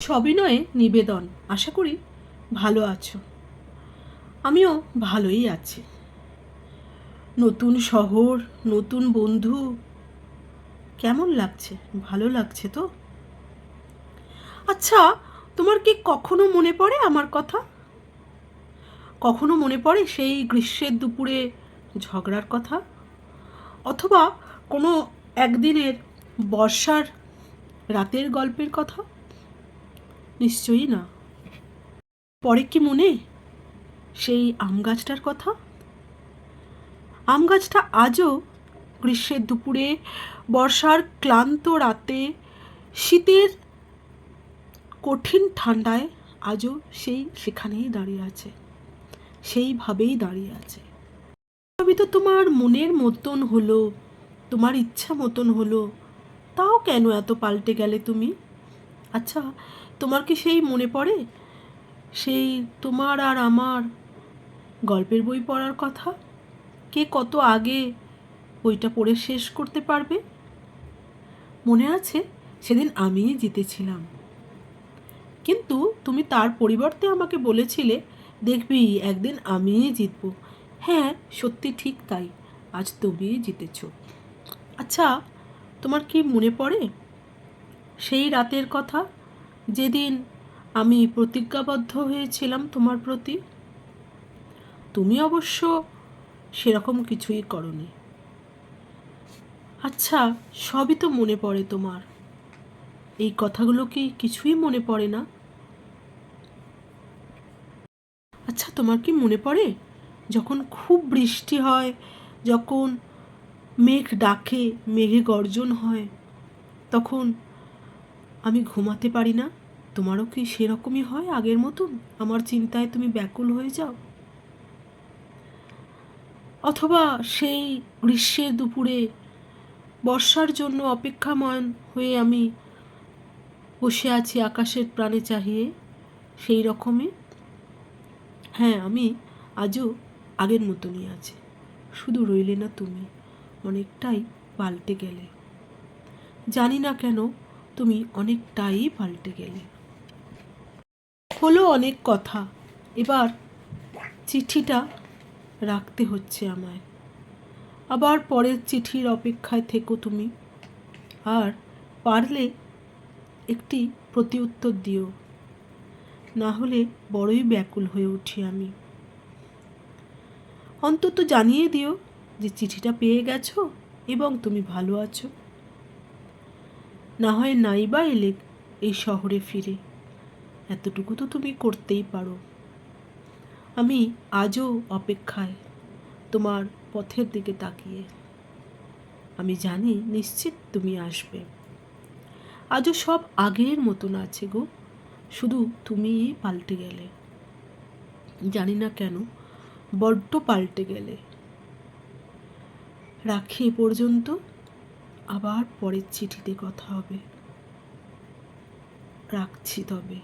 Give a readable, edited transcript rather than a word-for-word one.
সবিনয়ে নিবেদন, আশা করি ভালো আছো। আমিও ভালোই আছি। নতুন শহর, নতুন বন্ধু, কেমন লাগছে? ভালো লাগছে তো? আচ্ছা, তোমার কি কখনো মনে পড়ে আমার কথা? কখনো মনে পড়ে সেই গ্রীষ্মের দুপুরে ঝগড়ার কথা, অথবা কোনো একদিনের বর্ষার রাতের গল্পের কথা? নিশ্চয়ই না। পরে কি মনে সেই আম গাছটার কথা? আম গাছটা আজও গ্রীষ্মের দুপুরে, বর্ষার ক্লান্ত রাতে, শীতের কঠিন ঠান্ডায় আজও সেখানেই দাঁড়িয়ে আছে, সেইভাবেই দাঁড়িয়ে আছে। সবই তো তোমার মনের মতন হলো, তোমার ইচ্ছা মতন হলো, তাও কেন এত পাল্টে গেলে তুমি? আচ্ছা, তোমার কি সেই মনে পড়ে সেই তোমার আর আমার গল্পের বই পড়ার কথা? কে কত আগে বইটা পড়ে শেষ করতে পারবে? মনে আছে সেদিন আমিই জিতেছিলাম, কিন্তু তুমি তার পরিবর্তে আমাকে বলেছিলে, দেখবি একদিন আমিই জিতব। হ্যাঁ, সত্যি ঠিক তাই, আজ তুমিই জিতেছ। আচ্ছা, তোমার কি মনে পড়ে সেই রাতের কথা, যেদিন আমি প্রতিজ্ঞাবদ্ধ হয়েছিলাম তোমার প্রতি? তুমি অবশ্য সেরকম কিছুই করনি। আচ্ছা, সবই তো মনে পড়ে তোমার, এই কথাগুলো কি কিছুই মনে পড়ে না? আচ্ছা, তোমার কি মনে পড়ে যখন খুব বৃষ্টি হয়, যখন মেঘ ডাকে, মেঘে গর্জন হয়, তখন আমি ঘুমাতে পারি না? তোমারও কি সেরকমই হয় আগের মতন? আমার চিন্তায় তুমি ব্যাকুল হয়ে যাও? অথবা সেই গ্রীষ্মের দুপুরে বর্ষার জন্য অপেক্ষামান হয়ে আমি বসে আছি আকাশের প্রাণে চাহিয়ে, সেই রকমই? হ্যাঁ, আমি আজও আগের মতনই আছি, শুধু রইলে না তুমি, অনেকটাই পাল্টে গেলে। জানি না কেন তুমি অনেকটাই পাল্টে গেলে। হলো অনেক কথা, এবার চিঠিটা রাখতে হচ্ছে আমায়। আবার পরের চিঠির অপেক্ষায় থেকো তুমি, আর পারলে একটি প্রতি উত্তর দিও, না হলে বড়ই ব্যাকুল হয়ে উঠি আমি। অন্তত জানিয়ে দিও যে চিঠিটা পেয়ে গেছো এবং তুমি ভালো আছো। না হয় নাই বা এলে এই শহরে ফিরে, এতটুকু তো তুমি করতেই পারো। আমি আজও অপেক্ষায়, তোমার পথের দিকে তাকিয়ে। আমি জানি নিশ্চিত তুমি আসবে। আজও সব আগের মতন আছে গো, শুধু তুমিই পাল্টে গেলে। জানি না কেন বড্ড পাল্টে গেলে। রাখি এ পর্যন্ত, আবার পরের চিঠিতে কথা হবে। রাখছি তবে।